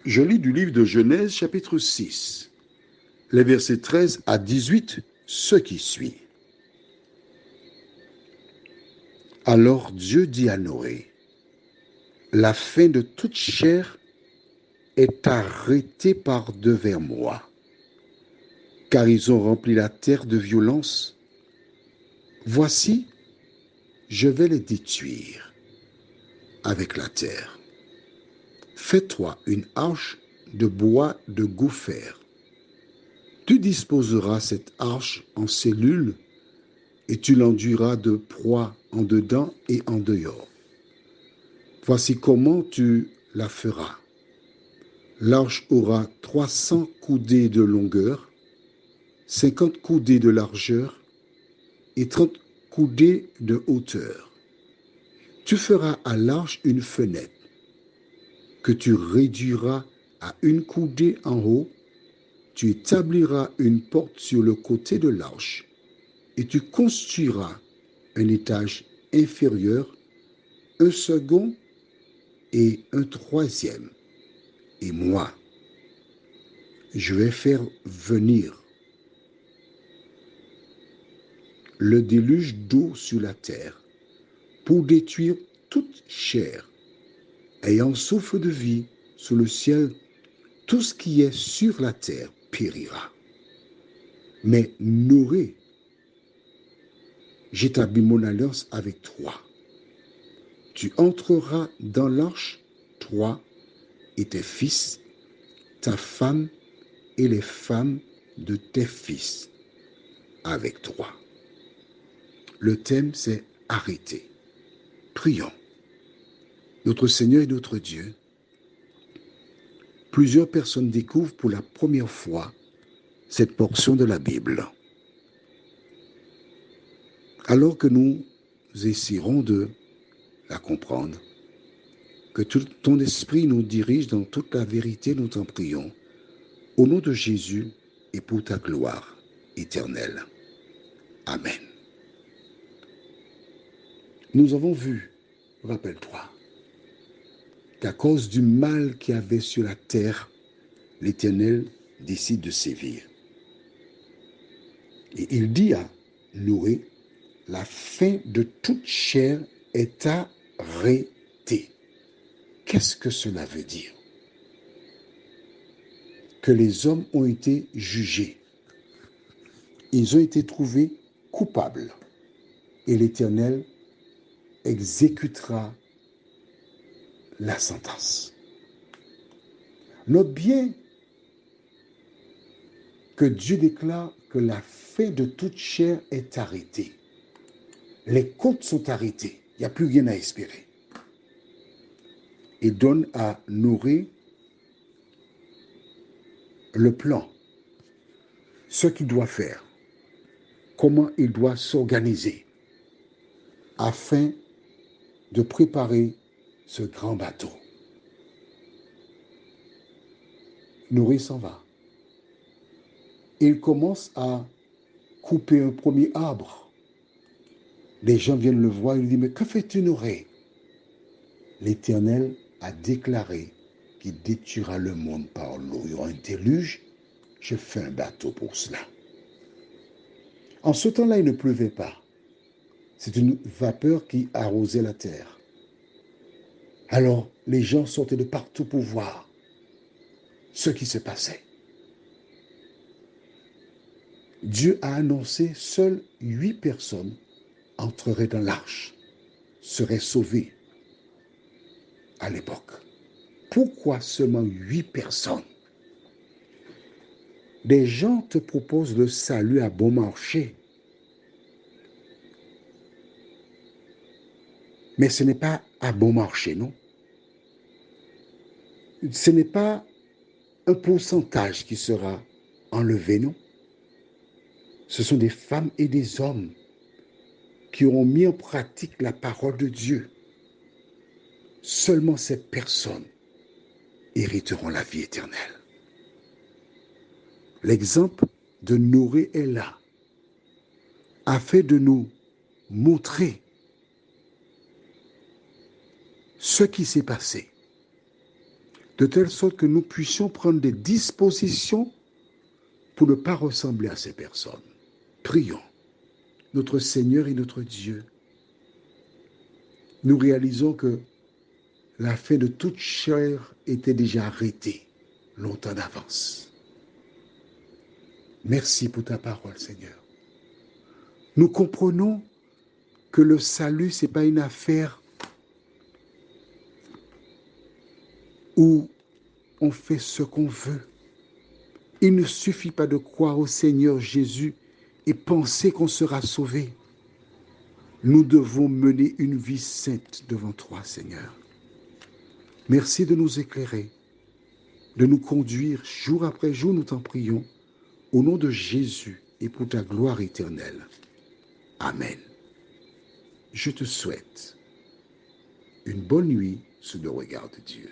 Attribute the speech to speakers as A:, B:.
A: Je lis du livre de Genèse, chapitre 6, les versets 13 à 18, ce qui suit. Alors Dieu dit à Noé, la fin de toute chair est arrêtée par devers moi, car ils ont rempli la terre de violence. Voici, je vais les détruire avec la terre. Fais-toi une arche de bois de gopher. Tu disposeras cette arche en cellules et tu l'enduiras de proie en dedans et en dehors. Voici comment tu la feras. L'arche aura 300 coudées de longueur, 50 coudées de largeur et 30 coudées de hauteur. Tu feras à l'arche une fenêtre que tu réduiras à une coudée en haut. Tu établiras une porte sur le côté de l'arche et tu construiras un étage inférieur, un second et un troisième. Et moi, je vais faire venir le déluge d'eau sur la terre pour détruire toute chair ayant souffle de vie sous le ciel. Tout ce qui est sur la terre périra. Mais Noé, j'établis mon alliance avec toi. Tu entreras dans l'arche, toi et tes fils, ta femme et les femmes de tes fils avec toi. Le thème, c'est arrêter. Prions. Notre Seigneur et notre Dieu, plusieurs personnes découvrent pour la première fois cette portion de la Bible. Alors que nous essaierons de la comprendre, que tout ton esprit nous dirige dans toute la vérité, nous t'en prions. Au nom de Jésus et pour ta gloire éternelle. Amen. Nous avons vu, rappelle-toi, qu'à cause du mal qu'il y avait sur la terre, l'Éternel décide de sévir. Et il dit à Noé, la fin de toute chair est arrêtée. Qu'est-ce que cela veut dire? Que les hommes ont été jugés. Ils ont été trouvés coupables. Et l'Éternel exécutera la sentence. Note bien que Dieu déclare que la fin de toute chair est arrêtée. Les comptes sont arrêtés. Il n'y a plus rien à espérer. Il donne à Noé le plan, ce qu'il doit faire, comment il doit s'organiser afin de préparer ce grand bateau. Noé s'en va. Il commence à couper un premier arbre. Les gens viennent le voir, ils lui disent, mais que fais-tu, Noé? L'Éternel a déclaré qu'il détruira le monde par l'eau. Il y aura un déluge, je fais un bateau pour cela. En ce temps-là, il ne pleuvait pas. C'est une vapeur qui arrosait la terre. Alors, les gens sortaient de partout pour voir ce qui se passait. Dieu a annoncé seules 8 personnes entreraient dans l'arche, seraient sauvées à l'époque. Pourquoi seulement 8 personnes? Des gens te proposent le salut à bon marché. Mais ce n'est pas à bon marché, non? Ce n'est pas un pourcentage qui sera enlevé, non? Ce sont des femmes et des hommes qui auront mis en pratique la parole de Dieu. Seulement ces personnes hériteront la vie éternelle. L'exemple de Noé est là, afin de nous montrer ce qui s'est passé, de telle sorte que nous puissions prendre des dispositions pour ne pas ressembler à ces personnes. Prions. Notre Seigneur et notre Dieu, nous réalisons que la fin de toute chair était déjà arrêtée longtemps d'avance. Merci pour ta parole, Seigneur. Nous comprenons que le salut, ce n'est pas une affaire où on fait ce qu'on veut. Il ne suffit pas de croire au Seigneur Jésus et penser qu'on sera sauvé. Nous devons mener une vie sainte devant toi, Seigneur. Merci de nous éclairer, de nous conduire jour après jour, nous t'en prions, au nom de Jésus et pour ta gloire éternelle. Amen. Je te souhaite une bonne nuit sous le regard de Dieu.